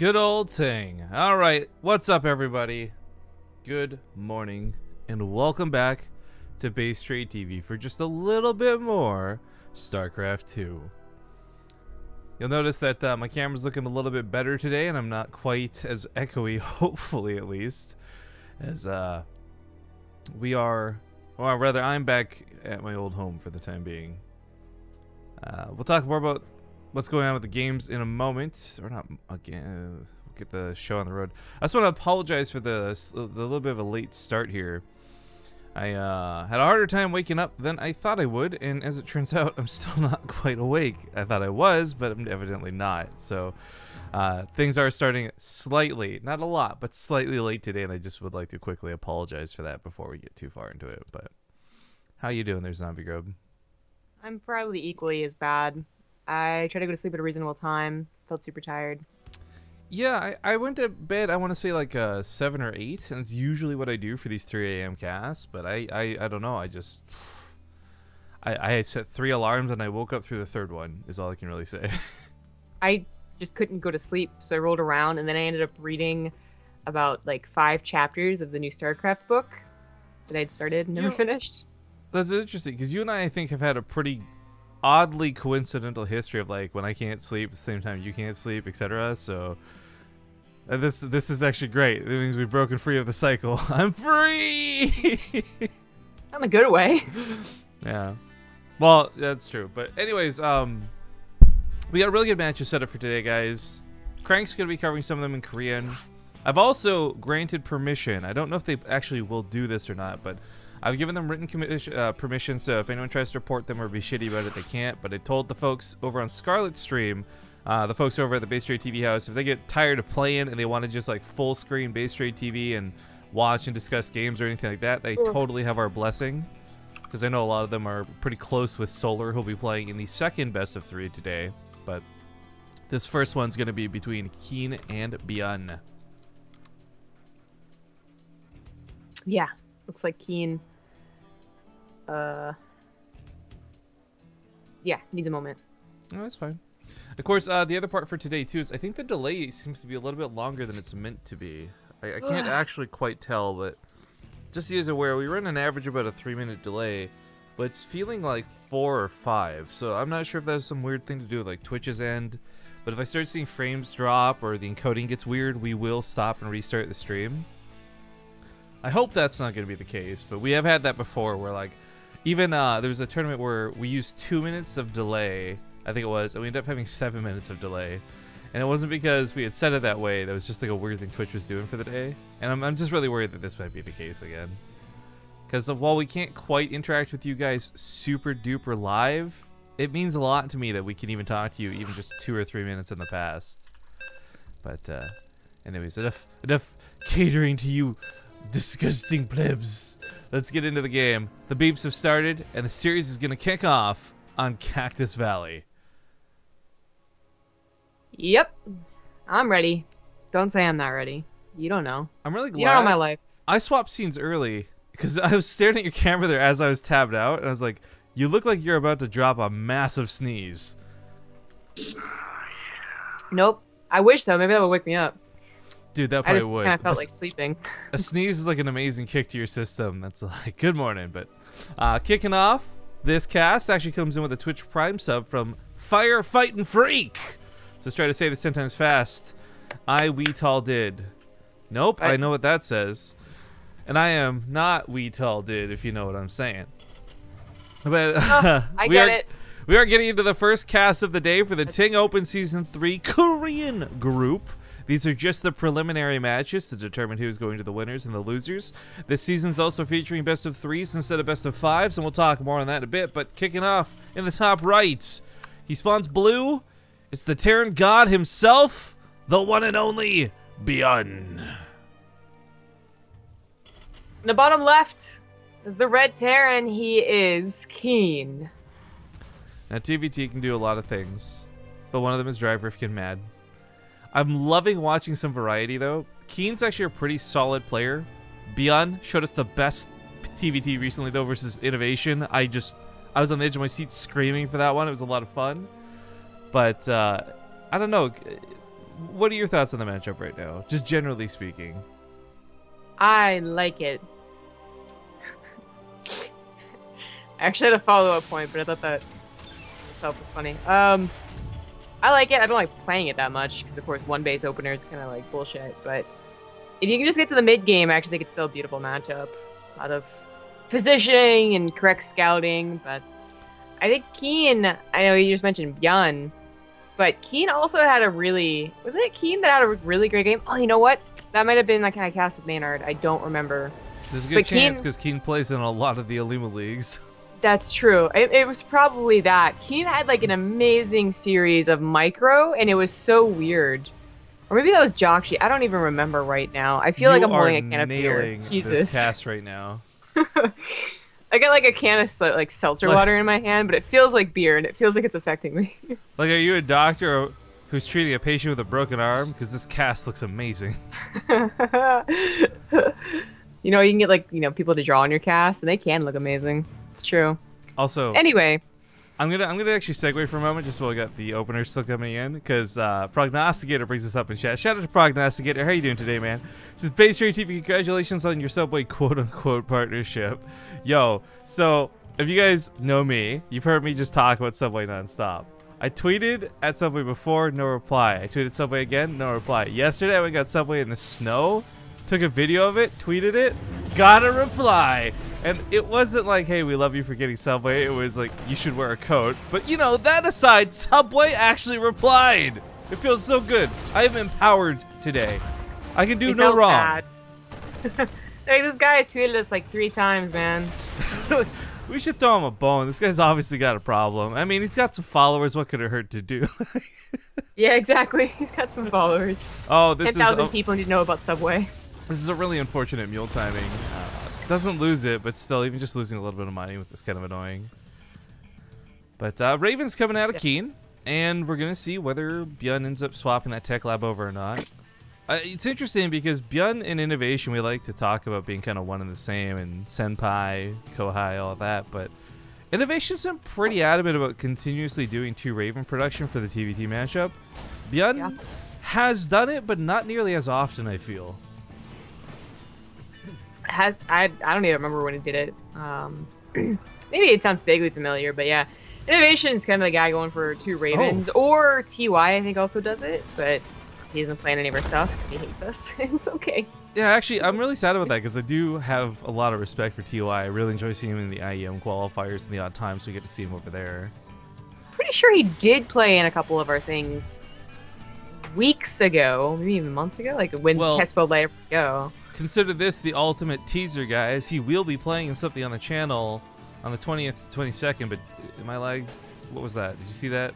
Good old Ting. All right, what's up, everybody? Good morning, and welcome back to BaseTradeTV for just a little bit more StarCraft 2. You'll notice that my camera's looking a little bit better today, and I'm not quite as echoey, hopefully at least, as we are, or rather, I'm back at my old home for the time being. We'll talk more about what's going on with the games in a moment, or not again. We'll get the show on the road. I just want to apologize for the little bit of a late start here. I had a harder time waking up than I thought I would, and as it turns out, I'm still not quite awake. I thought I was, but I'm evidently not. So things are starting slightly, not a lot, but slightly late today, and I just would like to quickly apologize for that before we get too far into it. But how you doing there, Zombie Grub? I'm probably equally as bad. I tried to go to sleep at a reasonable time. Felt super tired. Yeah, I went to bed, I want to say like 7 or 8, and it's usually what I do for these 3 a.m. casts, but I don't know, I set 3 alarms and I woke up through the 3rd one, is all I can really say. I just couldn't go to sleep, so I rolled around, and then I ended up reading about like 5 chapters of the new StarCraft book that I'd started and never finished. That's interesting, because you and I think, have had a pretty oddly coincidental history of like when I can't sleep at the same time you can't sleep, etc. So this is actually great. It means we've broken free of the cycle. I'm free. In a good way. Yeah. Well, that's true. But anyways, we got a really good matches set up for today, guys. Crank's gonna be covering some of them in Korean. I've also granted permission. I don't know if they actually will do this or not, but I've given them written permission, so if anyone tries to report them or be shitty about it, they can't. But I told the folks over on Scarlet's stream, the folks over at the BaseTradeTV house, if they get tired of playing and they want to just like full screen BaseTradeTV and watch and discuss games or anything like that, they totally have our blessing. Because I know a lot of them are pretty close with Solar, who'll be playing in the second best of 3 today. But this first one's going to be between KeeN and ByuN. Yeah, looks like KeeN. Yeah, needs a moment. Oh, that's fine. Of course, the other part for today too is I think the delay seems to be a little bit longer than it's meant to be. I can't actually quite tell, but just so you guys are aware, we run an average about a 3-minute delay, but it's feeling like 4 or 5. So I'm not sure if that's some weird thing to do with like Twitch's end, but if I start seeing frames drop or the encoding gets weird, we will stop and restart the stream. I hope that's not going to be the case, but we have had that before where like even there was a tournament where we used 2 minutes of delay, I think it was, and we ended up having 7 minutes of delay. And it wasn't because we had set it that way. That was just like a weird thing Twitch was doing for the day. And I'm just really worried that this might be the case again. Because while we can't quite interact with you guys super duper live, it means a lot to me that we can even talk to you even just 2 or 3 minutes in the past. But anyways, enough catering to you disgusting plebs. Let's get into the game. The beeps have started, and the series is going to kick off on Cactus Valley. Yep, I'm ready. Don't say I'm not ready. You don't know. I'm really glad. You don't know my life. I swapped scenes early because I was staring at your camera there as I was tabbed out, and I was like, you look like you're about to drop a massive sneeze. Nope. I wish, though. Maybe that would wake me up. Dude, that probably would. I just kind of felt like sleeping. A sneeze is like an amazing kick to your system. That's like, good morning. But kicking off this cast actually comes in with a Twitch Prime sub from Firefightin' Freak. Let's try to say this 10 times fast. We tall did. Nope, I know what that says. And I am not we tall did, if you know what I'm saying. But I get it. We are getting into the first cast of the day for the TING Open Season 3 Korean group. These are just the preliminary matches to determine who's going to the winners and the losers. This season's also featuring best of 3s instead of best of 5s, and we'll talk more on that in a bit. But kicking off in the top right, he spawns blue. It's the Terran god himself, the one and only ByuN. In the bottom left is the red Terran. He is KeeN. Now, TvT can do a lot of things, but one of them is drive Rifkin mad. I'm loving watching some variety, though. KeeN's actually a pretty solid player. ByuN showed us the best TvT recently, though, versus Innovation. I was on the edge of my seat screaming for that one. It was a lot of fun. But, I don't know. what are your thoughts on the matchup right now? Just generally speaking. I like it. I actually had a follow-up point, but I thought that itself was funny. I like it. I don't like playing it that much because, of course, one base opener is kind of like bullshit. But if you can just get to the mid game, I actually think it's still a beautiful matchup. A lot of positioning and correct scouting. But I think KeeN, I know you just mentioned ByuN, but KeeN also had a really, wasn't it KeeN that had a really great game? Oh, you know what? That might have been like kind of cast with Maynard. I don't remember. There's a good chance because KeeN plays in a lot of the Alima leagues. That's true. It was probably that. KeeN had like an amazing series of micro, and it was so weird. Or maybe that was Jockshi. I don't even remember right now. I feel like I'm holding a can of beer. Jesus. This cast right now. I got like a can of like seltzer water in my hand, but it feels like beer, and it feels like it's affecting me. Like, are you a doctor who's treating a patient with a broken arm? Because this cast looks amazing. You know, you can get like, you know, people to draw on your cast, and they can look amazing. It's true. Also, anyway, I'm gonna actually segue for a moment, just while we got the openers still coming in, because Prognosticator brings us up in chat. Shout out to Prognosticator. How you doing today, man? This is BaseTradeTV. Congratulations on your Subway quote-unquote partnership. Yo, so if you guys know me, you've heard me just talk about Subway nonstop. I tweeted at Subway before, no reply. I tweeted Subway again, no reply. Yesterday, I went and got Subway in the snow, took a video of it, tweeted it, got a reply. And it wasn't like, hey, we love you for getting Subway. It was like, you should wear a coat. But, you know, that aside, Subway actually replied. It feels so good. I am empowered today. I can do no wrong. Hey, this guy has tweeted us like 3 times, man. We should throw him a bone. This guy's obviously got a problem. I mean, he's got some followers. What could it hurt to do? Yeah, exactly. He's got some followers. Oh, this 10,000 people need to know about Subway. This is a really unfortunate mule timing. Doesn't lose it, but still, even just losing a little bit of money with this kind of annoying. But Raven's coming out of KeeN, and we're going to see whether ByuN ends up swapping that tech lab over or not. It's interesting because ByuN and Innovation, we like to talk about being kind of one and the same, and Senpai, Kohai, all that, but Innovation's been pretty adamant about continuously doing 2 Raven production for the TvT matchup. ByuN has done it, but not nearly as often, I feel. I don't even remember when he did it. Maybe it sounds vaguely familiar, but yeah. Innovation's kind of the guy going for 2 Ravens, or TY I think also does it, but he isn't playing any of our stuff. He hates us. It's okay. Yeah, actually, I'm really sad about that because I do have a lot of respect for TY. I really enjoy seeing him in the IEM qualifiers in the odd times we get to see him over there. Pretty sure he did play in a couple of our things weeks ago, maybe even months ago, like when Hespo let it go. Consider this the ultimate teaser, guys. He will be playing in something on the channel on the 20th to 22nd, but am I lagged? What was that? Did you see that?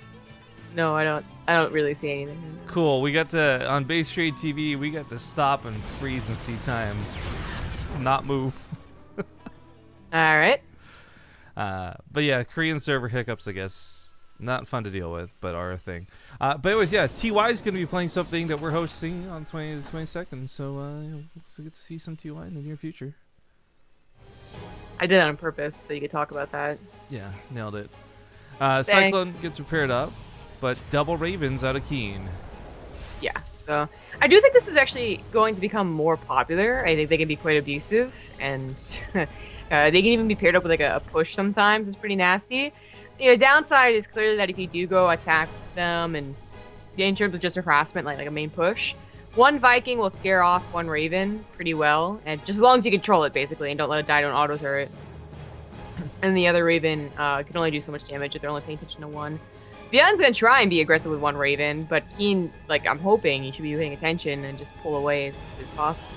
No, I don't really see anything. Cool. We got to, on BaseTradeTV, we got to stop and freeze and see time. Not move. Alright. But yeah, Korean server hiccups, I guess. Not fun to deal with, but are a thing. But anyways, yeah, TY is going to be playing something that we're hosting on the 22nd, so we'll get to see some TY in the near future. I did that on purpose, so you could talk about that. Yeah, nailed it. Cyclone gets repaired up, but double Ravens out of KeeN. Yeah, so I do think this is actually going to become more popular. I think they can be quite abusive, and they can even be paired up with like a push sometimes. It's pretty nasty. The downside is clearly that if you do go attack them, and in terms of just harassment, like a main push, 1 Viking will scare off 1 Raven pretty well, and just as long as you control it, basically, and don't let it die, don't auto-turret. And the other Raven can only do so much damage if they're only paying attention to 1. ByuN's gonna try and be aggressive with 1 Raven, but KeeN, like, I'm hoping he should be paying attention and just pull away as quickly as possible.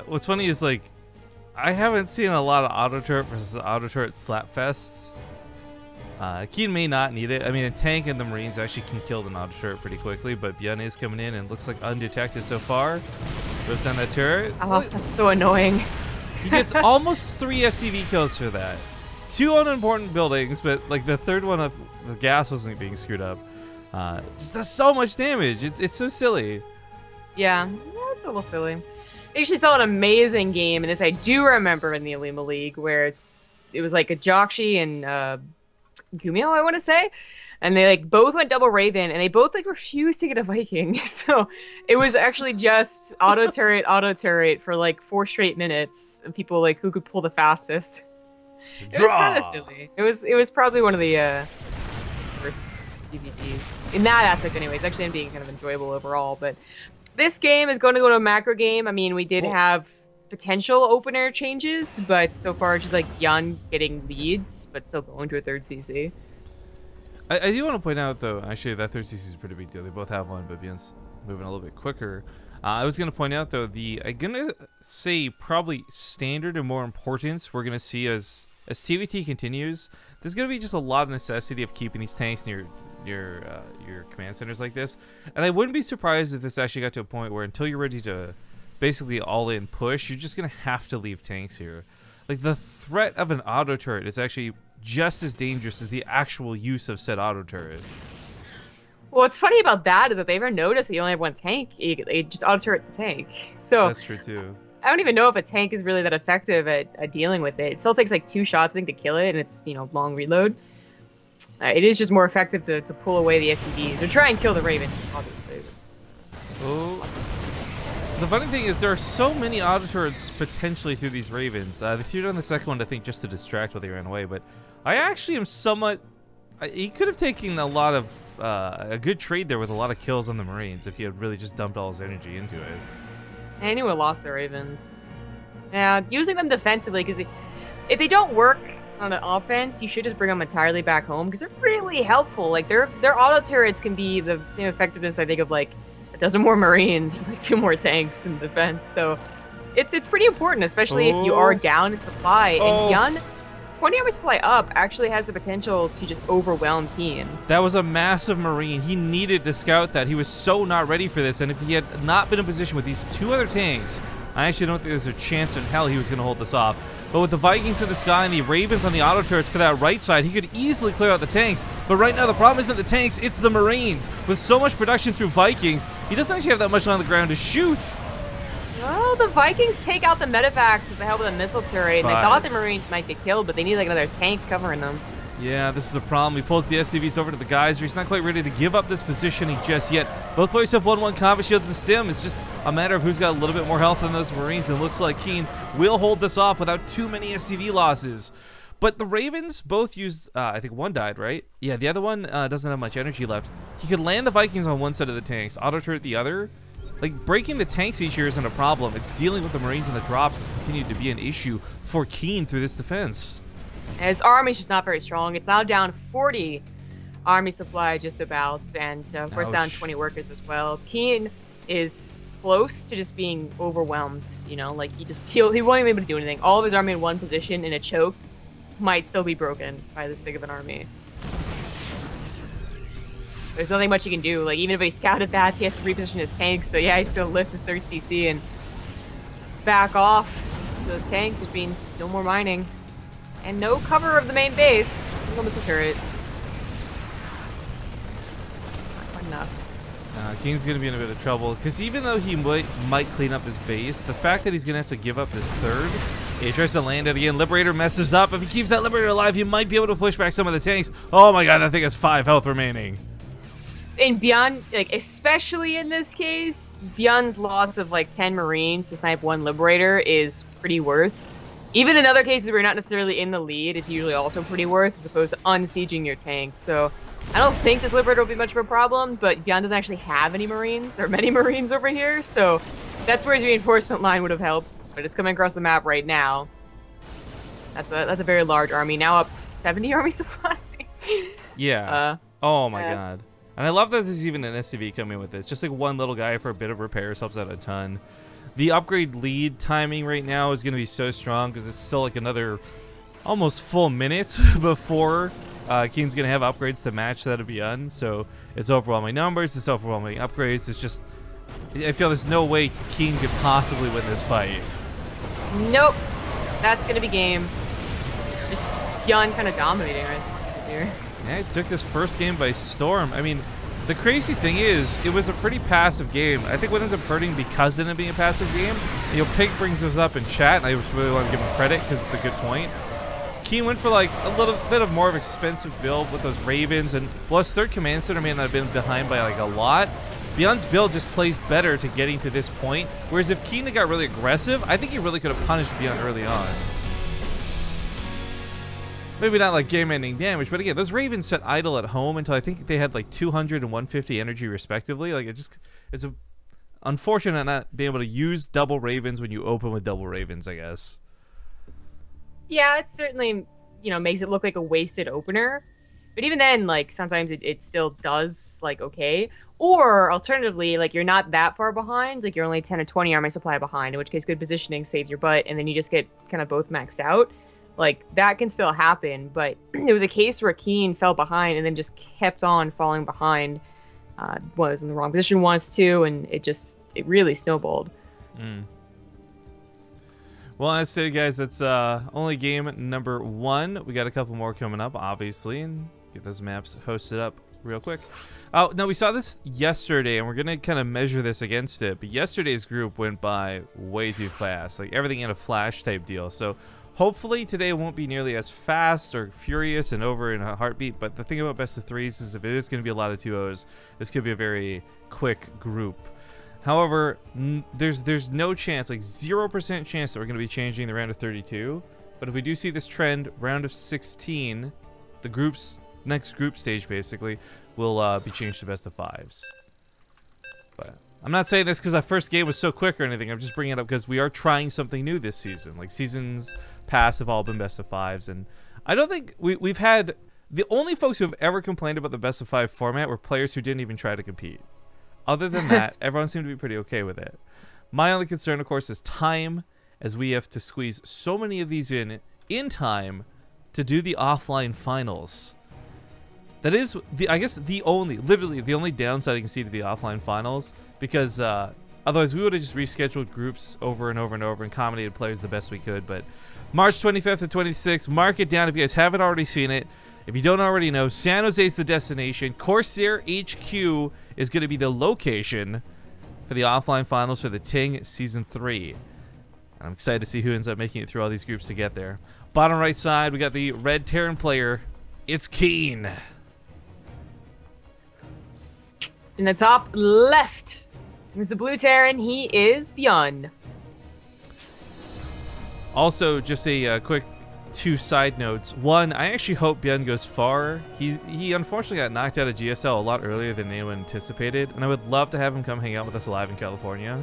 What's funny is, like, I haven't seen a lot of auto-turret versus auto-turret slapfests. KeeN may not need it. I mean, a tank and the Marines actually can kill an auto-turret pretty quickly, but ByuN is coming in and looks like undetected so far. Goes down that turret. Oh, that's so annoying. He gets almost 3 SCV kills for that. 2 unimportant buildings, but like the third one of the gas wasn't being screwed up. Just does so much damage. It's so silly. Yeah, it's a little silly. I actually saw an amazing game, and this I do remember in the Alima League, where it was like a Jockshi and Kumio, I want to say. and they like both went double Raven, and they both like refused to get a Viking. So it was actually just auto turret for like 4 straight minutes, and people like who could pull the fastest. It was kind of silly. It was probably one of the worst TvTs in that aspect. Anyways, it's actually being kind of enjoyable overall. But this game is going to go to a macro game. I mean, we did have potential opener changes, but so far just like ByuN getting leads, but still going to a 3rd CC. I do want to point out though, actually that 3rd CC is a pretty big deal. They both have one, but ByuN's moving a little bit quicker. I was going to point out though, I'm going to say probably standard and more importance we're going to see as TvT continues. There's going to be just a lot of necessity of keeping these tanks near your command centers like this. And I wouldn't be surprised if this actually got to a point where until you're ready to basically all in push, you're just gonna have to leave tanks here. Like the threat of an auto turret is actually just as dangerous as the actual use of said auto turret. Well, what's funny about that is that they ever noticed that you only have 1 tank, they just auto turret the tank. So that's true too. I don't even know if a tank is really that effective at dealing with it. It still takes like 2 shots I think to kill it, and it's long reload. It is just more effective to pull away the SCVs or try and kill the Raven, obviously. Oh. The funny thing is there are so many auto turrets potentially through these Ravens. They threw down the second one, I think, just to distract while they ran away. But I actually am somewhat... he could have taken a lot of... a good trade there with a lot of kills on the Marines if he had really just dumped all his energy into it. And he would have lost the Ravens. Yeah, using them defensively, because if they don't work on an offense, you should just bring them entirely back home, because they're really helpful. Like, their auto turrets can be the same effectiveness, I think, of, like, dozen more Marines, like 2 more tanks in defense. So it's pretty important, especially if you are down in supply. And ByuN, 20 army supply up, actually has the potential to just overwhelm KeeN. That was a massive Marine. He needed to scout that. He was so not ready for this. And if he had not been in position with these 2 other tanks, I actually don't think there's a chance in hell he was going to hold this off. But with the Vikings in the sky and the Ravens on the auto turrets for that right side, he could easily clear out the tanks. But right now, the problem isn't the tanks, it's the Marines. With so much production through Vikings, he doesn't actually have that much on the ground to shoot. Well, the Vikings take out the medevacs with the help of the missile turret, and they thought the Marines might get killed, but they need like another tank covering them. Yeah, this is a problem. He pulls the SCVs over to the geyser. He's not quite ready to give up this positioning just yet. Both players have 1-1 combat shields and stim. It's just a matter of who's got a little bit more health than those Marines, and it looks like KeeN will hold this off without too many SCV losses. But the Ravens both used, I think 1 died, right? Yeah, the other one doesn't have much energy left. He could land the Vikings on one side of the tanks, auto turret the other. Like, breaking the tanks each year isn't a problem. It's dealing with the Marines and the drops has continued to be an issue for KeeN through this defense. His army's just not very strong. It's now down 40 army supply just about, and of course down 20 workers as well. KeeN is close to just being overwhelmed, like he won't even be able to do anything. All of his army in one position in a choke might still be broken by this big of an army. There's nothing much he can do. Like, even if he scouted that, he has to reposition his tanks, so yeah, he's gonna lift his 3rd CC and back off those tanks, which means no more mining. And no cover of the main base. Single missile turret. Not quite enough. KeeN's going to be in a bit of trouble, because even though he might clean up his base, the fact that he's going to have to give up his 3rd, he tries to land it again. Liberator messes up. If he keeps that Liberator alive, he might be able to push back some of the tanks. Oh my god, that thing has 5 health remaining. In ByuN, like, especially in this case, ByuN's loss of like 10 Marines to snipe 1 Liberator is pretty worth. Even in other cases where you're not necessarily in the lead, it's usually also pretty worth, as opposed to unsieging your tank. So I don't think this Liberator will be much of a problem, but ByuN doesn't actually have any Marines, or many Marines over here, so that's where his reinforcement line would have helped, but it's coming across the map right now. That's a very large army, now up 70 army supply. Yeah. Oh my god. And I love that there's even an SCV coming with this. Just like 1 little guy for a bit of repairs helps out a ton. The upgrade lead timing right now is going to be so strong because it's still like another almost full minute before KeeN's going to have upgrades to match that of ByuN. So it's overwhelming numbers, it's overwhelming upgrades. It's just, I feel there's no way KeeN could possibly win this fight. Nope. That's going to be game. Just ByuN kind of dominating right here. Yeah, it took this first game by storm. I mean, the crazy thing is, it was a pretty passive game. I think what ends up hurting because it ended up being a passive game, Pig brings this up in chat, and I really want to give him credit because it's a good point. KeeN went for like a little bit of more of expensive build with those Ravens, and while his third command center may not have been behind by like a lot, ByuN's build just plays better to getting to this point. Whereas if KeeN got really aggressive, I think he really could have punished ByuN early on. Maybe not like game-ending damage, but again, those Ravens sat idle at home until I think they had like 200 and 150 energy respectively. Like it's unfortunate not being able to use double Ravens when you open with double Ravens, I guess. Yeah, it certainly, you know, makes it look like a wasted opener. But even then, like, sometimes it still does, like, okay. Or, alternatively, like, you're not that far behind. Like, you're only 10 or 20 army supply behind, in which case good positioning saves your butt, and then you just get kind of both maxed out. Like, that can still happen, but it was a case where KeeN fell behind and then just kept on falling behind. Was in the wrong position once, too, and it really snowballed. Well, as stated, guys, that's only game number 1. We got a couple more coming up, obviously, and get those maps hosted up real quick. Oh, no, we saw this yesterday, and we're going to kind of measure this against it, but yesterday's group went by way too fast. Like, everything in a flash type deal, so hopefully today won't be nearly as fast or furious and over in a heartbeat, but the thing about best of 3s is if it is going to be a lot of 2-0s, this could be a very quick group. However, there's no chance, like 0% chance that we're going to be changing the round of 32, but if we do see this trend, round of 16, the next group stage basically, will be changed to best of 5s. But I'm not saying this because that first game was so quick or anything, I'm just bringing it up because we are trying something new this season. Like, seasons past have all been best of 5s, and I don't think we've had... The only folks who have ever complained about the best of 5 format were players who didn't even try to compete. Other than that, everyone seemed to be pretty okay with it. My only concern, of course, is time, as we have to squeeze so many of these in time to do the offline finals. That is, I guess, literally the only downside I can see to the offline finals, because otherwise we would have just rescheduled groups over and over and over and accommodated players the best we could. But March 25th to 26th, mark it down if you guys haven't already seen it. If you don't already know, San Jose is the destination. Corsair HQ is going to be the location for the offline finals for the TING Season 3. And I'm excited to see who ends up making it through all these groups to get there. Bottom right side, we got the red Terran player. It's KeeN. In the top left is the blue Terran. He is ByuN. Also, just a quick 2 side notes. One, I actually hope ByuN goes far. He unfortunately got knocked out of GSL a lot earlier than anyone anticipated, and I would love to have him come hang out with us live in California.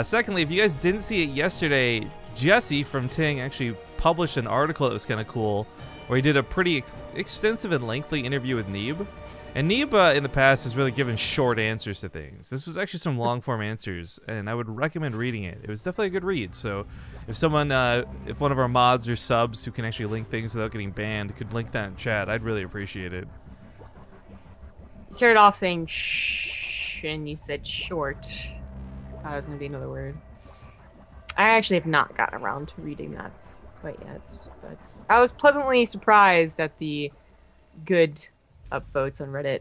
Secondly, if you guys didn't see it yesterday, Jesse from TING actually published an article that was kind of cool, where he did a pretty extensive and lengthy interview with Neeb. And Neeb in the past has really given short answers to things. This was actually some long-form answers, and I would recommend reading it. It was definitely a good read, so if someone, if one of our mods or subs who can actually link things without getting banned could link that in chat, I'd really appreciate it. You started off saying shh, and you said short. I thought it was going to be another word. I actually have not gotten around to reading that quite yet, but I was pleasantly surprised at the good upvotes on Reddit.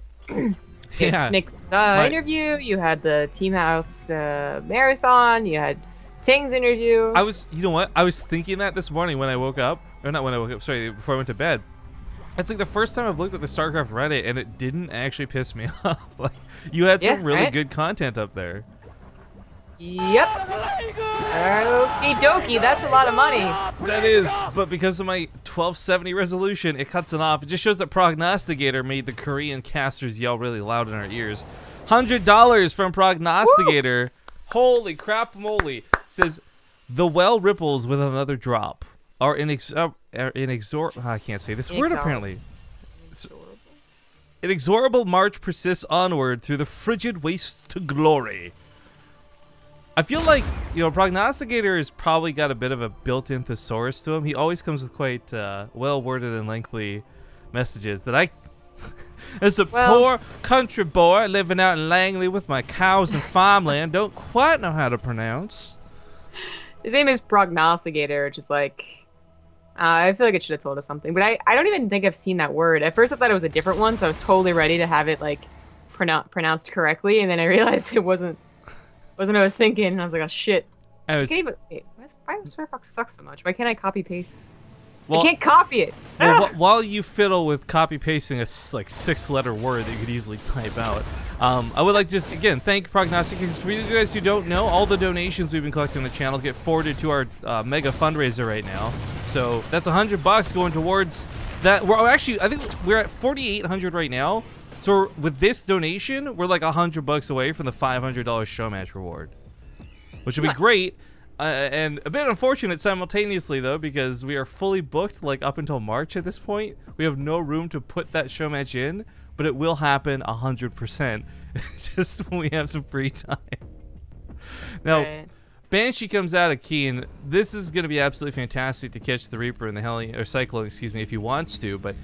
Yeah, Snick's interview, you had the Team House marathon, you had Ting's interview. You know what? I was thinking that this morning when I woke up. Or not when I woke up, sorry, before I went to bed. It's like the first time I've looked at the StarCraft Reddit and it didn't actually piss me off. Like, you had some really good content up there. Yep. Okie dokie, that's a lot of money. That is, but because of my 1270 resolution, it cuts it off. It just shows that Prognosticator made the Korean casters yell really loud in our ears. $100 from Prognosticator. Woo! Holy crap moly. Says, the well ripples with another drop. Are I can't say this word apparently. Inexorable march persists onward through the frigid wastes to glory. I feel like, you know, Prognosticator has probably got a bit of a built-in thesaurus to him. He always comes with quite well-worded and lengthy messages that I, as a poor country boy living out in Langley with my cows and farmland, don't quite know how to pronounce. His name is Prognosticator, which is like, I feel like it should have told us something. But I don't even think I've seen that word. At first I thought it was a different one, so I was totally ready to have it like pronounced correctly, and then I realized it wasn't what I was thinking, and I was like, oh shit. Why does Firefox suck so much? Why can't I copy paste? I can't copy it. Well, while you fiddle with copy pasting a like 6-letter word that you could easily type out, I would like to just again thank Prognostic, because for you guys who don't know, all the donations we've been collecting on the channel get forwarded to our mega fundraiser right now. So that's $100 going towards that. We're actually, I think we're at 4,800 right now. So with this donation, we're like $100 away from the $500 show match reward, which would be great. And a bit unfortunate simultaneously, though, because we are fully booked like up until March at this point. We have no room to put that show match in, but it will happen 100% just when we have some free time. Now, Banshee comes out of KeeN. This is going to be absolutely fantastic to catch the Reaper and the Hellion, or Cyclone, excuse me, if he wants to, but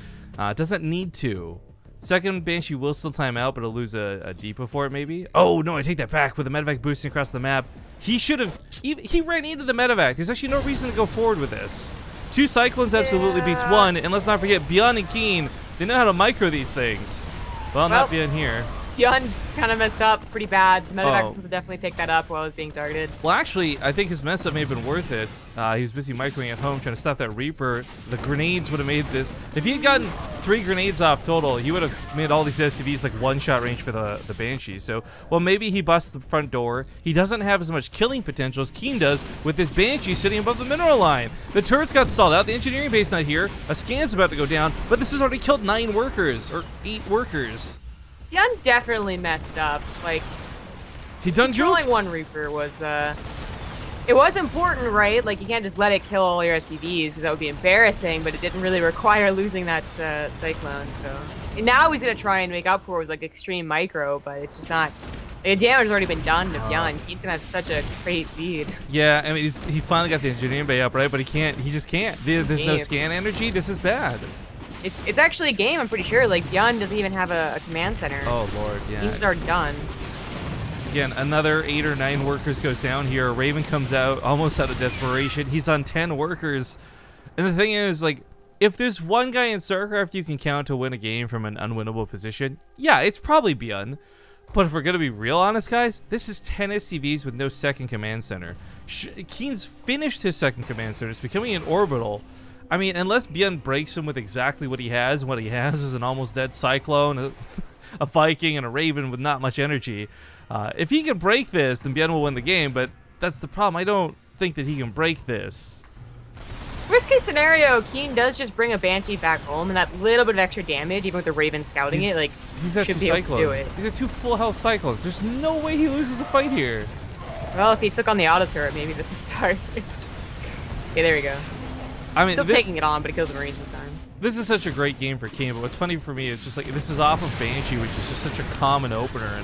doesn't need to. Second, Banshee will still time out, but it'll lose a Deepa for it, maybe. Oh, no, I take that back. With the medevac boosting across the map, he should have... He ran into the medevac. There's actually no reason to go forward with this. 2 Cyclones absolutely beats 1, and let's not forget, ByuN and KeeN, they know how to micro these things. Well, not ByuN here. ByuN kind of messed up pretty bad. The medevac was supposed to definitely pick that up while I was being targeted. Well, actually, I think his mess up may have been worth it. He was busy microing at home trying to stop that Reaper. The grenades would have made this. If he had gotten 3 grenades off total, he would have made all these SCVs like one-shot range for the Banshee. So, well, maybe he busts the front door. He doesn't have as much killing potential as KeeN does with this Banshee sitting above the mineral line. The turrets got stalled out. The engineering base not here. A scan's about to go down, but this has already killed 9 workers, or 8 workers. ByuN definitely messed up. Like, he done controlling one Reaper was, it was important, right? Like, you can't just let it kill all your SCVs, because that would be embarrassing, but it didn't really require losing that Cyclone, so. And now he's gonna try and make up for it with, like, extreme micro, but it's just not... The damage has already been done to ByuN. He's gonna have such a great lead. Yeah, I mean, he finally got the engineering bay up, right? But he just can't. There's no scan energy. This is bad. It's actually a game, I'm pretty sure. Like, ByuN doesn't even have a command center. Oh, Lord, yeah. These are done. Again, another 8 or 9 workers goes down here. Raven comes out almost out of desperation. He's on 10 workers. And the thing is, like, if there's one guy in StarCraft you can count to win a game from an unwinnable position, yeah, it's probably ByuN. But if we're going to be real honest, guys, this is 10 SCVs with no second command center. KeeN's finished his second command center. It's becoming an orbital. I mean, unless ByuN breaks him with exactly what he has, and what he has is an almost dead Cyclone, a Viking, and a Raven with not much energy. If he can break this, then ByuN will win the game, but that's the problem. I don't think that he can break this. Worst case scenario, KeeN does just bring a Banshee back home, and that little bit of extra damage, even with the Raven scouting it, like, he's at should 2 be Cyclones. able to do it. He's at 2 full health Cyclones. There's no way he loses a fight here. Well, if he took on the auto turret, maybe this is start. Okay, there we go. I mean, still taking it on, but it kills the Marines this time. This is such a great game for KeeN, but what's funny for me is just like, this is off of Banshee, which is just such a common opener,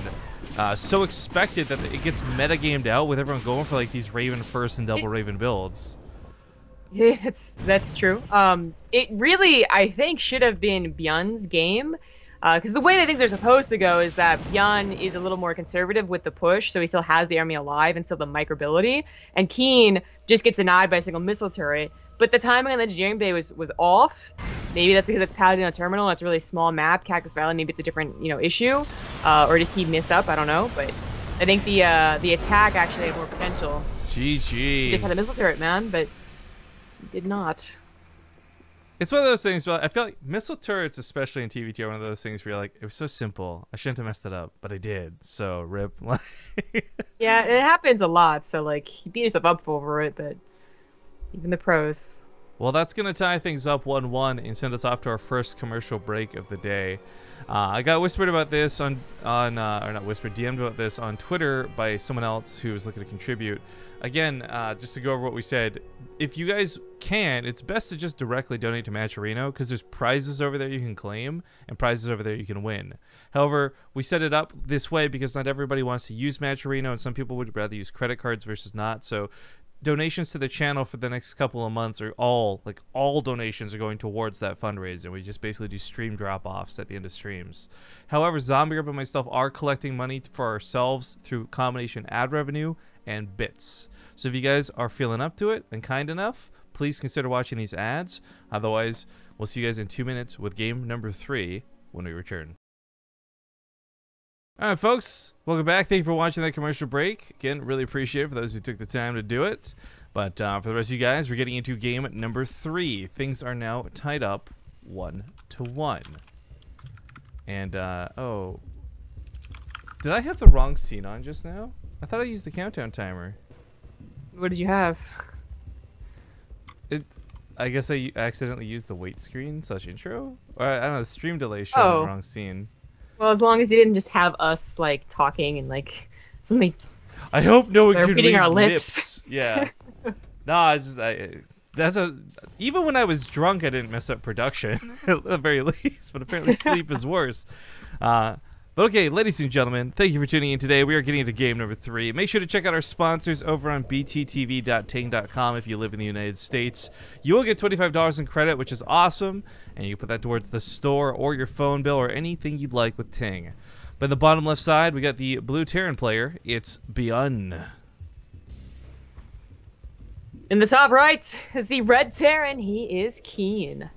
and so expected that it gets meta-gamed out with everyone going for like these Raven first and double Raven builds. Yeah, that's true. It really, I think, should have been ByuN's game. Because the way that things are supposed to go is that ByuN is a little more conservative with the push, so he still has the army alive and still the microbility. And KeeN just gets denied by a single missile turret. But the timing on the engineering bay was off. Maybe that's because it's Paladin Terminal and it's a really small map. Cactus Valley, maybe it's a different issue. Or does he miss up? I don't know. But I think the attack actually had more potential. GG. He just had a missile turret, man, but he did not. It's one of those things where I feel like missile turrets, especially in TvT, are one of those things where you're like, it was so simple. I shouldn't have messed it up, but I did. So, rip. Yeah, it happens a lot. So, like, he beat himself up over it, but even the pros. Well, that's going to tie things up 1-1 and send us off to our first commercial break of the day. I got whispered about this or not whispered, DM'd about this on Twitter by someone else who was looking to contribute. Again, just to go over what we said, if you guys can, it's best to just directly donate to Matcherino, because there's prizes over there you can claim and prizes over there you can win. However, we set it up this way because not everybody wants to use Matcherino, and some people would rather use credit cards versus not. So donations to the channel for the next couple of months are all donations are going towards that fundraiser. We just basically do stream drop-offs at the end of streams. However, Zombie Grip and myself are collecting money for ourselves through combination ad revenue and bits. So if you guys are feeling up to it and kind enough, please consider watching these ads. Otherwise, we'll see you guys in 2 minutes with game number 3 when we return. Alright, folks, welcome back. Thank you for watching that commercial break. Again, really appreciate it for those who took the time to do it. But for the rest of you guys, we're getting into game number 3. Things are now tied up 1-1. And, oh. Did I have the wrong scene on just now? I thought I used the countdown timer. What did you have? I guess I accidentally used the wait screen / intro? Or, I don't know, the stream delay showed the wrong scene. Well, as long as you didn't just have us, like, talking and, like, something... I hope no one could read our lips. Yeah. No, it's just... Even when I was drunk, I didn't mess up production, at the very least. But apparently sleep is worse. But okay, ladies and gentlemen, thank you for tuning in today. We are getting into game number 3. Make sure to check out our sponsors over on bttv.ting.com if you live in the United States. You will get $25 in credit, which is awesome, and you can put that towards the store or your phone bill or anything you'd like with Ting. But in the bottom left side, we got the blue Terran player. It's ByuN. In the top right is the red Terran. He is KeeN.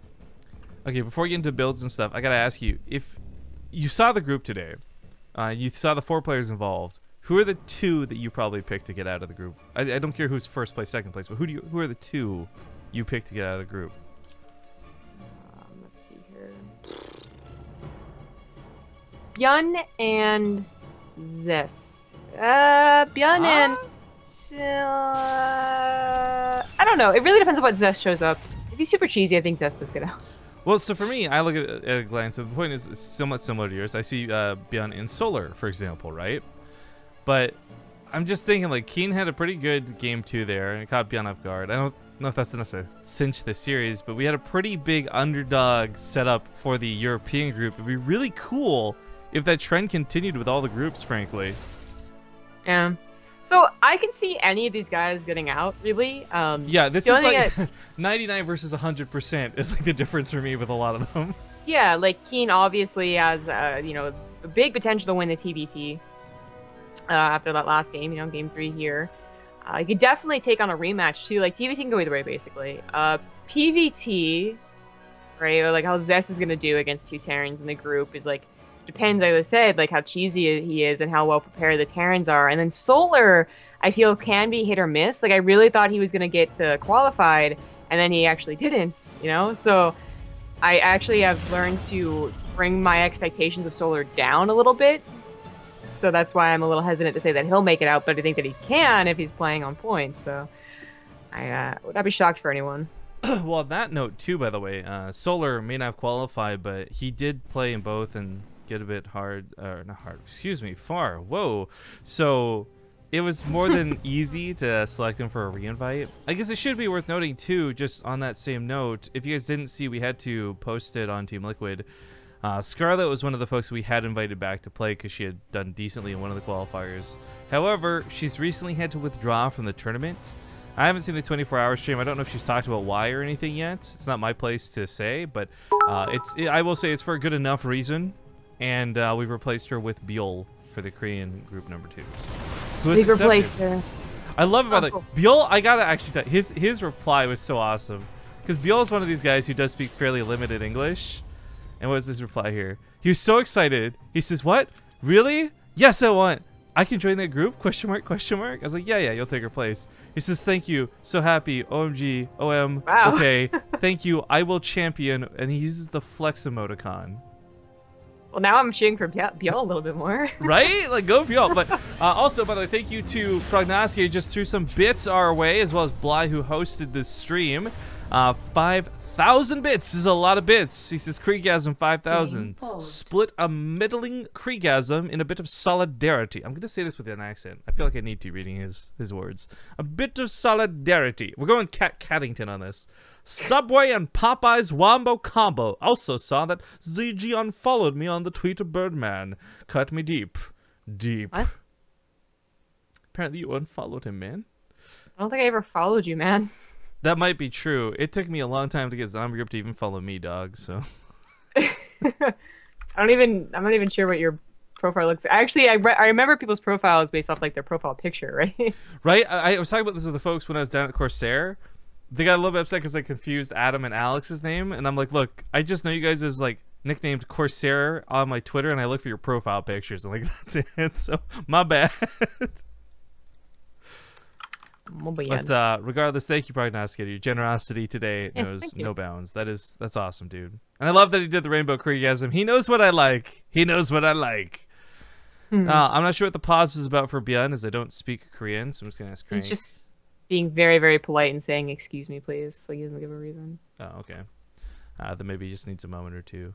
Okay, before we get into builds and stuff, I gotta ask you, if you saw the group today, you saw the 4 players involved, who are the 2 that you probably picked to get out of the group? I don't care who's first place, second place, but who are the 2 you picked to get out of the group? Let's see here. ByuN and Zest. ByuN and... I don't know. It really depends on what Zest shows up. If he's super cheesy, I think Zest is gonna... Well, so for me, I look at a glance. So the point is somewhat similar to yours. I see ByuN in Solar, for example, right? But I'm just thinking, like, KeeN had a pretty good game 2 there, and it caught ByuN off guard. I don't know if that's enough to cinch the series, but we had a pretty big underdog set up for the European group. It'd be really cool if that trend continued with all the groups, frankly. Yeah. So I can see any of these guys getting out, really. Yeah, this is like 99 versus 100% is like the difference for me with a lot of them. Yeah, like KeeN obviously has, you know, a big potential to win the TvT after that last game, you know, game 3 here. He could definitely take on a rematch too. Like TvT can go either way, basically. PvT, right? Or like how Zest is gonna do against 2 Terrans in the group is like. Depends, like I said, like how cheesy he is and how well prepared the Terrans are. And then Solar, I feel, can be hit or miss. Like, I really thought he was going to get qualified, and then he actually didn't, you know? So I actually have learned to bring my expectations of Solar down a little bit. So that's why I'm a little hesitant to say that he'll make it out, but I think that he can if he's playing on point. So I would not be shocked for anyone. Well, on that note, too, by the way, Solar may not have qualified, but he did play in both and get a bit hard, or not hard, excuse me, far. Whoa. So it was more than easy to select him for a reinvite. I guess it should be worth noting, too, just on that same note, if you guys didn't see, we had to post it on Team Liquid. Scarlet was one of the folks we had invited back to play because she had done decently in one of the qualifiers. However, she's recently had to withdraw from the tournament. I haven't seen the 24-hour stream. I don't know if she's talked about why or anything yet. It's not my place to say, but I will say it's for a good enough reason. And we've replaced her with ByuN for the Korean group number 2. We've replaced her. I love about ByuN. I gotta actually tell you, his reply was so awesome because ByuN is one of these guys who does speak fairly limited English. And what was his reply here? He was so excited. He says, "What? Really? Yes, I want. I can join that group? Question mark? Question mark?" I was like, "Yeah, you'll take her place." He says, "Thank you. So happy. OMG. OM. Wow. Okay. Thank you. I will champion." And he uses the flex emoticon. Well, now I'm cheering for ByuN a little bit more. Right? Like, go ByuN. But also, by the way, thank you to Prognostia, who just threw some bits our way, as well as Bly, who hosted this stream. 5,000 bits is a lot of bits. He says, Kriegasm 5,000. Split a middling Kriegasm in a bit of solidarity. I'm going to say this with an accent. I feel like I need to, reading his words. A bit of solidarity. We're going Caddington on this. Subway and Popeye's Wombo combo. Also saw that ZG unfollowed me on the tweet of Birdman. Cut me deep. Deep. What? Apparently you unfollowed him, man. I don't think I ever followed you, man. That might be true. It took me a long time to get Zombie Grip to even follow me, dog, so. I'm not even sure what your profile looks like. Actually, I remember people's profiles based off like their profile picture, right? Right? I was talking about this with the folks when I was down at Corsair. They got a little bit upset because I confused Adam and Alex's name, and I'm like, look, I just know you guys as like nicknamed Corsair on my Twitter, and I look for your profile pictures. I'm like, that's it. So my bad. ByuN. But regardless, thank you, Prognosticator. Your generosity today Yes, knows thank you. no bounds. That's awesome, dude. And I love that he did the Rainbow Creekgasm. He knows what I like. He knows what I like. I'm not sure what the pause is about for ByuN, as I don't speak Korean, so I'm just gonna ask Korean. He's just being very, very polite and saying, "Excuse me, please." Like he doesn't give a reason. Oh, okay. Then maybe he just needs a moment or two.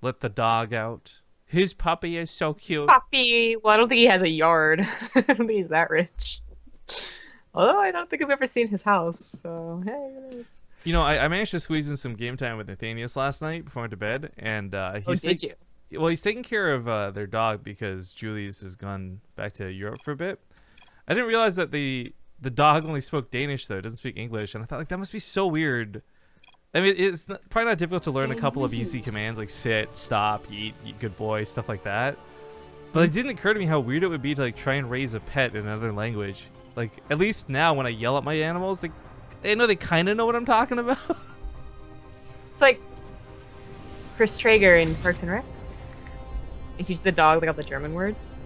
Let the dog out. His puppy is so cute. Puppy. Well, I don't think he has a yard. I don't think he's that rich. Although I don't think I've ever seen his house. So hey, it is. You know, I managed to squeeze in some game time with Nathanius last night before I went to bed, and Did you? Well, he's taking care of their dog because Julius has gone back to Europe for a bit. I didn't realize that the dog only spoke Danish, though. It doesn't speak English, and I thought, like, that must be so weird. I mean, it's probably not difficult to learn a couple of easy commands, like sit, stop, eat, good boy, stuff like that. But it didn't occur to me how weird it would be to, like, try and raise a pet in another language. Like, at least now when I yell at my animals, I know they kind of know what I'm talking about. It's like Chris Traeger in Parks and Rec. He teaches the dog like all the German words.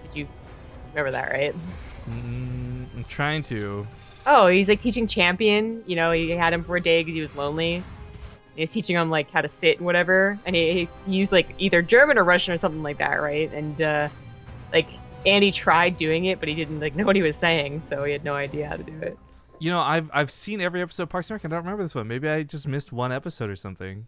Did you remember that, right? I'm trying to. Oh, he's like teaching Champion. You know, he had him for a day because he was lonely. And he was teaching him like how to sit and whatever. And he used like either German or Russian or something like that, right? And like Andy tried doing it, but he didn't like know what he was saying, so he had no idea how to do it. You know, I've seen every episode of Parks and Rec. I don't remember this one. Maybe I just missed one episode or something.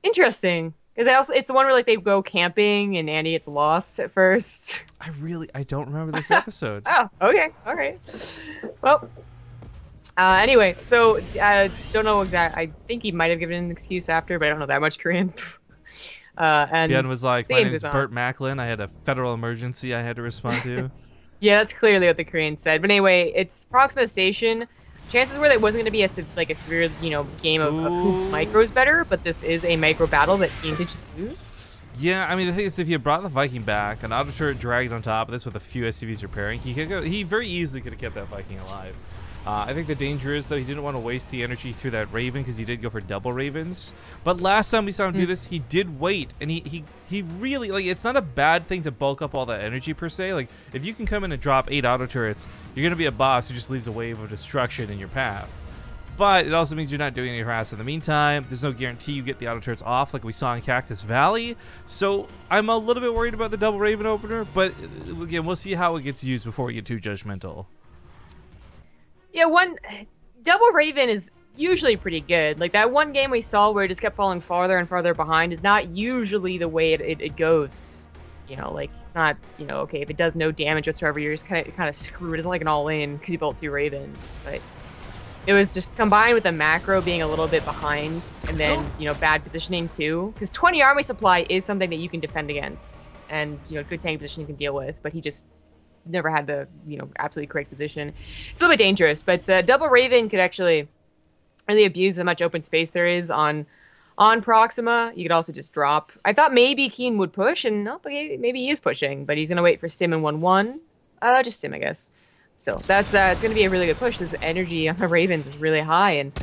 Interesting, because it's the one where like they go camping and Andy gets lost at first. I don't remember this episode. Oh, okay, all right. Well, anyway, so don't know exactly. I think he might have given an excuse after, but I don't know that much Korean. And ByuN was like, "My name is Burt Macklin. I had a federal emergency I had to respond to." Yeah, that's clearly what the Korean said. But anyway, it's Proxima Station. Chances were that it wasn't going to be a severe, game of who micro's better, but this is a micro battle that KeeN could just lose. Yeah, I mean, the thing is, if you brought the Viking back, an auto turret dragged on top of this with a few SCVs repairing, he very easily could have kept that Viking alive. I think the danger is, though, he didn't want to waste the energy through that Raven because he did go for double Ravens. But last time we saw him do this, he did wait, and he really, like, it's not a bad thing to bulk up all that energy per se. Like, if you can come in and drop 8 auto turrets, you're going to be a boss who just leaves a wave of destruction in your path. But it also means you're not doing any harass in the meantime. There's no guarantee you get the auto turrets off like we saw in Cactus Valley. So I'm a little bit worried about the double Raven opener, but again, we'll see how it gets used before we get too judgmental. Yeah, one double Raven is usually pretty good. Like that one game we saw where it just kept falling farther and farther behind is not usually the way it goes. Like it's not, okay, if it does no damage whatsoever, you're just kind of screwed. It's like an all-in because you built 2 Ravens. But it was just combined with the macro being a little bit behind, and then bad positioning too. Because 20 army supply is something that you can defend against, and good tank position you can deal with. But he just never had the absolutely correct position. It's a little bit dangerous, but double Raven could actually really abuse how much open space there is on Proxima. You could also just drop. I thought maybe KeeN would push, and no, maybe he is pushing, but he's gonna wait for Stim in 1-1. Just Stim, I guess. So that's it's gonna be a really good push. This energy on the Ravens is really high, and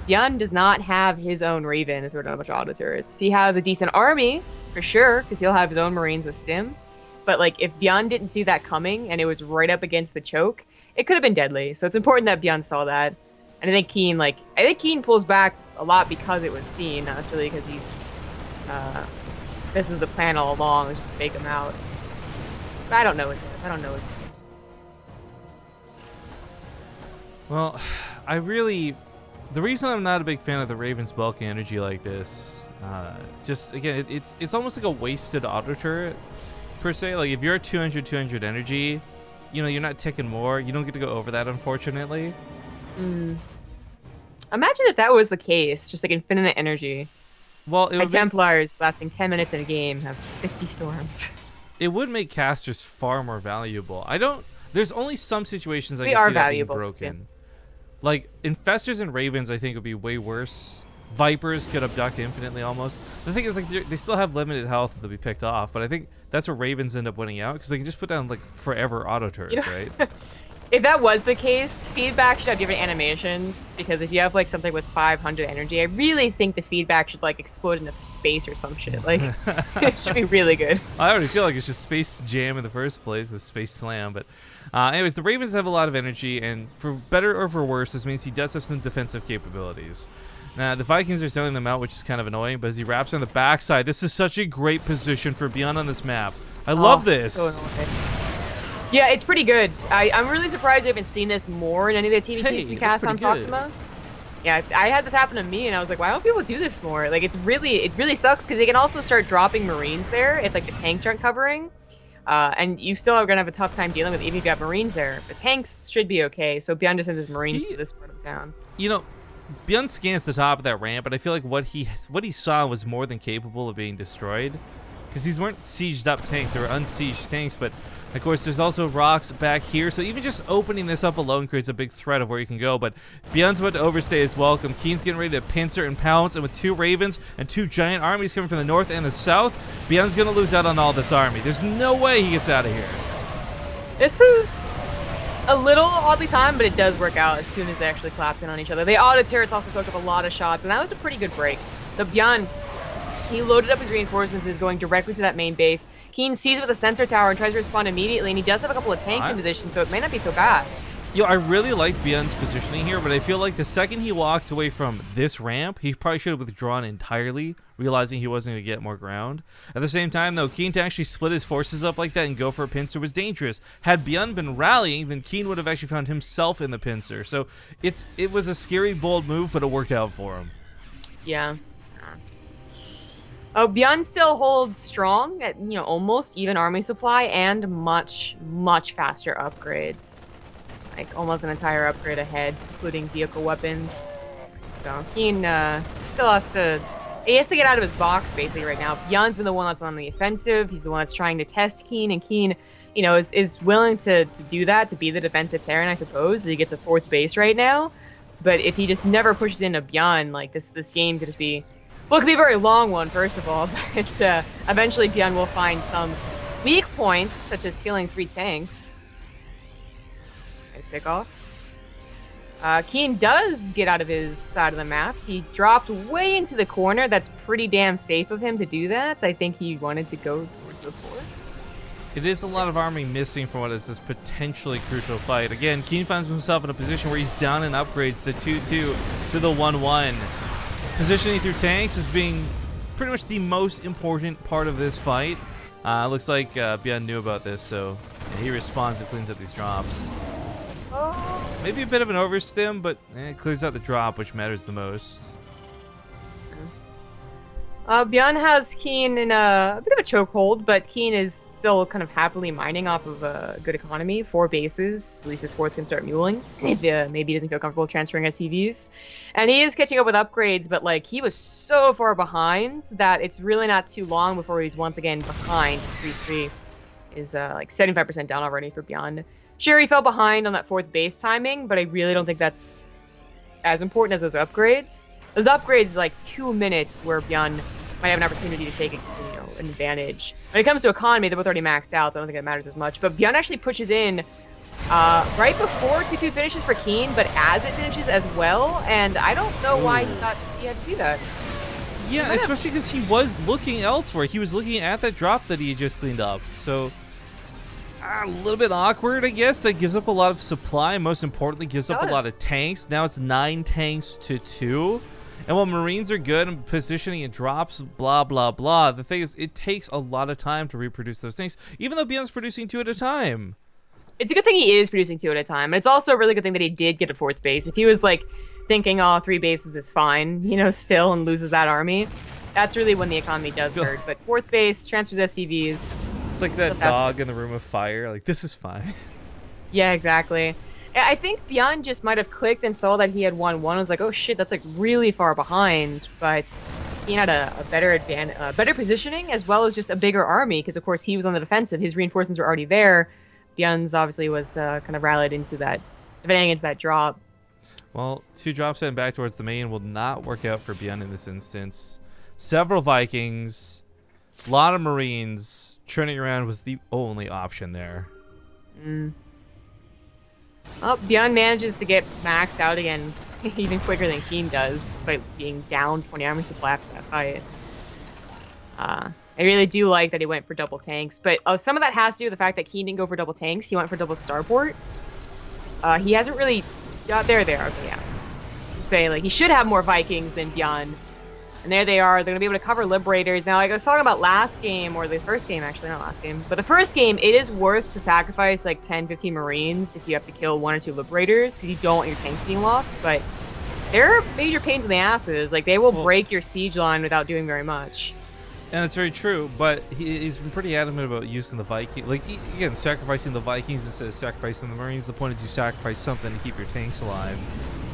ByuN does not have his own Raven to throw down a bunch of auto turrets. He has a decent army for sure, because he'll have his own Marines with Stim. But like if ByuN didn't see that coming and it was right up against the choke, it could have been deadly. So it's important that ByuN saw that. And I think KeeN pulls back a lot because it was seen, not really because he's this is the plan all along, just fake him out. But I don't know his name. Well, the reason I'm not a big fan of the Ravens bulking energy like this, just again, it's almost like a wasted auto turret. Per se, like if you're at 200 energy, you're not ticking more. You don't get to go over that, unfortunately. Imagine if that was the case, just like infinite energy. Well, my Templars lasting 10 minutes in a game have 50 storms. It would make casters far more valuable. There's only some situations I can can see that being broken. Yeah. Like infestors and ravens, I think would be way worse. Vipers could abduct infinitely almost. The thing is, like, they still have limited health that they'll be picked off, but I think that's where ravens end up winning out because they can just put down like forever auto turrets, right? If that was the case, feedback should have different animations, because if you have like something with 500 energy, I really think the feedback should like explode into space or some shit. Like, it should be really good. I already feel like it's just Space Jam in the first place, the Space Slam. But anyways, the Ravens have a lot of energy, and for better or for worse, this means he does have some defensive capabilities. Now, the Vikings are selling them out, which is kind of annoying, but as he wraps on the backside, this is such a great position for ByuN on this map. I love this. So annoying. Yeah, it's pretty good. I'm really surprised I haven't seen this more in any of the TvTs we cast on Proxima. Yeah, I had this happen to me, and I was like, why don't people do this more? Like, it really sucks, because they can also start dropping Marines there if, like, the tanks aren't covering. And you still are going to have a tough time dealing with it, even if you have Marines there. The tanks should be okay, so ByuN just sends his Marines to this part of town. You know, ByuN scans the top of that ramp, but I feel like what he saw was more than capable of being destroyed. Because these weren't sieged up tanks, they were unsieged tanks, but of course there's also rocks back here, so even just opening this up alone creates a big threat of where you can go. But ByuN's about to overstay his welcome. KeeN's getting ready to pincer and pounce, and with 2 Ravens and 2 giant armies coming from the north and the south, ByuN's gonna lose out on all this army. There's no way he gets out of here. This is a little oddly timed, but it does work out as soon as they actually clapped in on each other. The auto turrets also soaked up a lot of shots, and that was a pretty good break. The ByuN, he loaded up his reinforcements and is going directly to that main base. KeeN sees with the sensor tower and tries to respond immediately, and he does have a couple of tanks in position, so it may not be so bad. Yo, I really like ByuN's positioning here, but I feel like the second he walked away from this ramp, he probably should have withdrawn entirely, realizing he wasn't going to get more ground. At the same time, though, KeeN to actually split his forces up like that and go for a pincer was dangerous. Had ByuN been rallying, then KeeN would have actually found himself in the pincer. So it was a scary, bold move, but it worked out for him. Yeah. Oh, ByuN still holds strong at, you know, almost even army supply and much, much faster upgrades. Like, almost an entire upgrade ahead, including vehicle weapons. So, KeeN still has to... He has to get out of his box, basically, right now. ByuN's been the one that's on the offensive. He's the one that's trying to test KeeN, and KeeN, you know, is willing to do that, to be the defensive Terran, I suppose. He gets a 4th base right now. But if he just never pushes into ByuN, like, this game could just be... Well, it could be a very long one, first of all, but eventually ByuN will find some weak points, such as killing 3 tanks. Nice pick off. KeeN does get out of his side of the map. He dropped way into the corner. That's pretty damn safe of him to do that. I think he wanted to go towards the 4th. It is a lot of army missing from what is this potentially crucial fight. Again, KeeN finds himself in a position where he's down in upgrades, the 2-2 to the 1-1. Positioning through tanks is being pretty much the most important part of this fight. Looks like ByuN knew about this, so he responds and cleans up these drops. Maybe a bit of an overstim, but it clears out the drop, which matters the most. ByuN has KeeN in a bit of a chokehold, but KeeN is still kind of happily mining off of a good economy. 4 bases, at least his 4th can start muling. If maybe he doesn't feel comfortable transferring SCVs. And he is catching up with upgrades, but like he was so far behind that it's really not too long before he's once again behind. His 3-3 is like 75% down already for ByuN. Sure, he fell behind on that 4th base timing, but I really don't think that's as important as those upgrades. Those upgrades, like 2 minutes where ByuN might have an opportunity to take an advantage. When it comes to economy, they're both already maxed out, so I don't think it matters as much. But ByuN actually pushes in right before 2-2 finishes for KeeN, but as it finishes as well, and I don't know why he thought he had to do that. Yeah, especially because he was looking elsewhere. He was looking at that drop that he had just cleaned up. So a little bit awkward, I guess. That gives up a lot of supply. Most importantly, gives up a lot of tanks. Now it's 9 tanks to 2. And while Marines are good and positioning and drops, blah, blah, blah, the thing is, it takes a lot of time to reproduce those tanks, even though ByuN's producing 2 at a time. It's a good thing he is producing 2 at a time. And it's also a really good thing that he did get a 4th base. If he was, like, thinking, oh, 3 bases is fine, you know, still, and loses that army, that's really when the economy does hurt. But 4th base, transfers SCVs. It's like that dog in the room of fire. Like, this is fine. Yeah, exactly. I think ByuN just might have clicked and saw that he had 1-1. I was like, oh shit, that's like really far behind. But he had a better better positioning as well as just a bigger army because of course he was on the defensive. His reinforcements were already there. ByuN's obviously was kind of rallied into that, defending into that drop. Well, 2 drops and back towards the main will not work out for ByuN in this instance. Several Vikings, a lot of Marines. Turning around was the only option there. Oh, ByuN manages to get maxed out again even quicker than KeeN does, despite being down 20 army supply after that fight. I really do like that he went for double tanks, but some of that has to do with the fact that KeeN didn't go for double tanks. He went for double starport. He hasn't really got there. Okay, yeah. Say like he should have more Vikings than ByuN. And there they are. They're going to be able to cover Liberators. Now, like I was talking about last game, or the first game, actually, not last game. But the first game, it is worth to sacrifice like 10, 15 Marines if you have to kill 1 or 2 Liberators, because you don't want your tanks being lost. But they're major pains in the asses. Like, they will break your siege line without doing very much. And it's very true, but he's been pretty adamant about using the Vikings. Like, again, sacrificing the Vikings instead of sacrificing the Marines. The point is you sacrifice something to keep your tanks alive.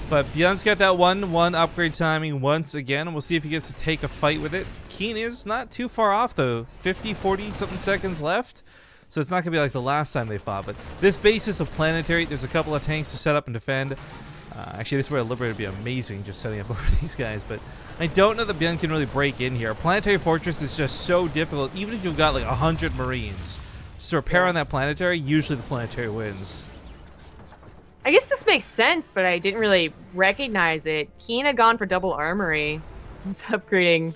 But ByuN's got that one upgrade timing once again, and we'll see if he gets to take a fight with it. KeeN is not too far off, though. 50, 40-something seconds left. So it's not going to be like the last time they fought. But this basis of Planetary, there's a couple of tanks to set up and defend. Actually, this is where a Liberator would be amazing, just setting up over these guys. But I don't know that ByuN can really break in here. Planetary Fortress is just so difficult, even if you've got like 100 Marines. Just to repair on that Planetary, usually the Planetary wins. I guess this makes sense, but I didn't really recognize it. KeeN had gone for double armory. He's upgrading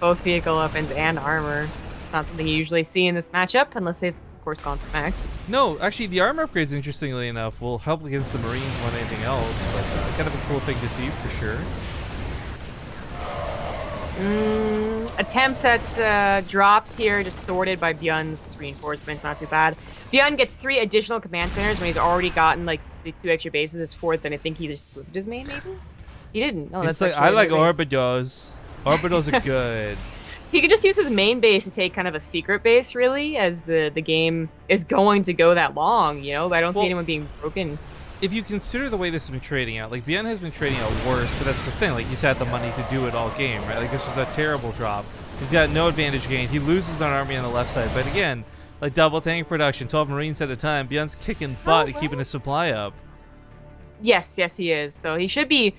both vehicle weapons and armor. It's not something you usually see in this matchup, unless they've, of course, gone for mech. No, actually, the armor upgrades, interestingly enough, will help against the Marines more than anything else, but kind of a cool thing to see, for sure. Attempts at drops here, just thwarted by ByuN's reinforcements. Not too bad. ByuN gets 3 additional command centers when he's already gotten like the 2 extra bases. His 4th, and I think he just flipped his main. Maybe he didn't. No, that's like I like orbitals. Orbitals are good. He could just use his main base to take kind of a secret base, really, as the game is going to go that long. You know, I don't see anyone being broken. If you consider the way this has been trading out, like ByuN has been trading out worse, but that's the thing. Like he's had the money to do it all game, right? Like this was a terrible drop. He's got no advantage gained. He loses an army on the left side, but again, like double tank production, 12 Marines at a time. ByuN's kicking butt and keeping his supply up. Yes, he is. So he should be,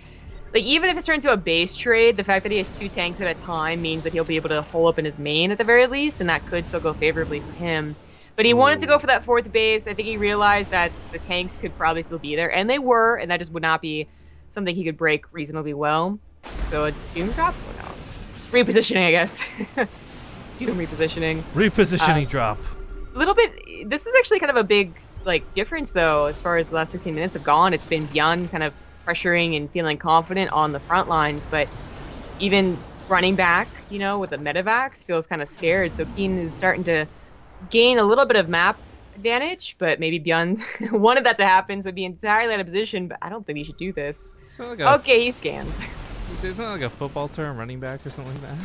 like, even if it's turned into a base trade, the fact that he has 2 tanks at a time means that he'll be able to hole up in his main at the very least, and that could still go favorably for him. But he wanted to go for that 4th base. I think he realized that the tanks could probably still be there, and they were, and that just would not be something he could break reasonably well. So a Doom drop? Who knows? Repositioning, I guess. Doom repositioning. Repositioning drop. A little bit. This is actually kind of a big difference, though, as far as the last 16 minutes have gone. It's been ByuN kind of pressuring and feeling confident on the front lines, but even running back, you know, with the Medivacs feels kind of scared. So KeeN is starting to gain a little bit of map advantage, but maybe ByuN wanted that to happen, so be entirely out of position, but I don't think he should do this. Like okay, he scans. Isn't that like a football term, running back or something like that?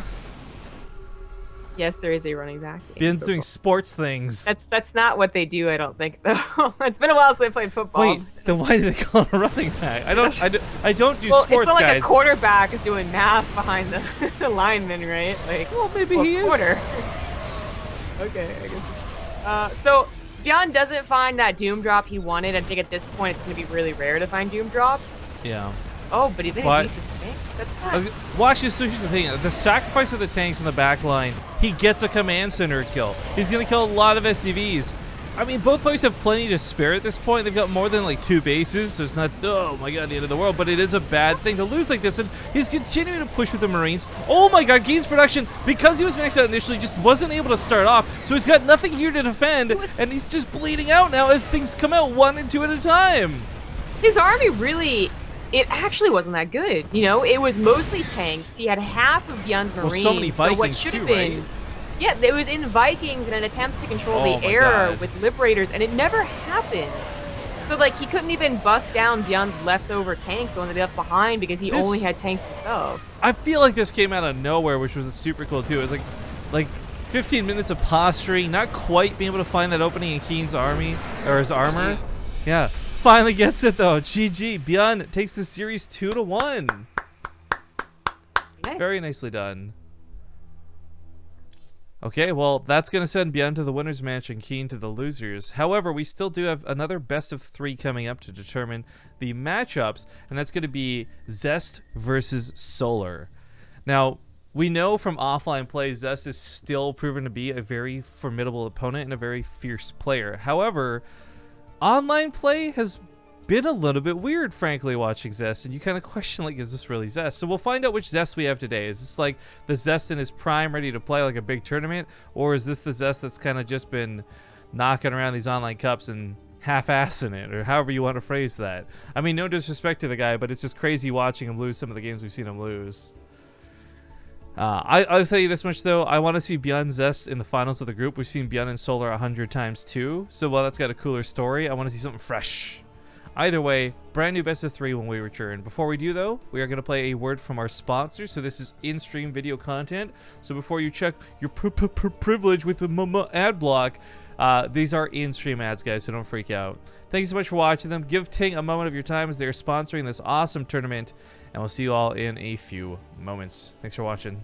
Yes, there is a running back. ByuN's doing sports things. That's not what they do, I don't think, though. It's been a while since I played football. Wait, then why do they call it a running back? I don't do well, sports, it's not guys. like a quarterback is doing math behind the lineman, right? Like, well, maybe he is. Okay, I guess. So ByuN doesn't find that Doom drop he wanted. I think at this point it's going to be really rare to find Doom drops. Yeah. Oh, but he didn't use his tanks. That's bad. Watch this. Here's the thing. The sacrifice of the tanks in the back line, he gets a command center kill. He's going to kill a lot of SCVs. I mean, both players have plenty to spare at this point. They've got more than like 2 bases, so it's not, oh my god, the end of the world. But it is a bad thing to lose like this. And he's continuing to push with the Marines. Oh my god, KeeN's production, because he was maxed out initially, just wasn't able to start off. So he's got nothing here to defend, and he's just bleeding out now as things come out 1 and 2 at a time. His army really, it actually wasn't that good. You know, it was mostly tanks. He had half of ByuN's Marines. Well, so many Vikings what should have too, been, right? Yeah, it was in Vikings in an attempt to control the air with Liberators, and it never happened. So, like, he couldn't even bust down ByuN's leftover tanks, the one that he left behind, because he only had tanks himself. I feel like this came out of nowhere, which was super cool, too. It was like 15 minutes of posturing, not quite being able to find that opening in KeeN's army, or his armor. Yeah, finally gets it, though. GG. ByuN takes the series 2-1. Nice. Very nicely done. Okay, well, that's going to send ByuN to the winner's match and KeeN to the losers. However, we still do have another best of 3 coming up to determine the matchups, and that's going to be Zest versus Solar. Now, we know from offline play, Zest is still proven to be a very formidable opponent and a very fierce player. However, online play has been a little bit weird, frankly, watching Zest, and you kind of question, like, is this really Zest? So we'll find out which Zest we have today. Is this like the Zest in his prime, ready to play like a big tournament, or is this the Zest that's kind of just been knocking around these online cups and half-assing it, or however you want to phrase that? I mean, no disrespect to the guy, but it's just crazy watching him lose some of the games we've seen him lose. I'll tell you this much, though. I want to see ByuN Zest in the finals of the group. We've seen ByuN and Solar 100 times, too. So while that's got a cooler story, I want to see something fresh. Either way, brand new best of 3 when we return. Before we do, though, we are going to play a word from our sponsor. So this is in-stream video content. So before you check your privilege with the ad block, these are in-stream ads, guys, so don't freak out. Thank you so much for watching them. Give Ting a moment of your time as they're sponsoring this awesome tournament, and we'll see you all in a few moments. Thanks for watching.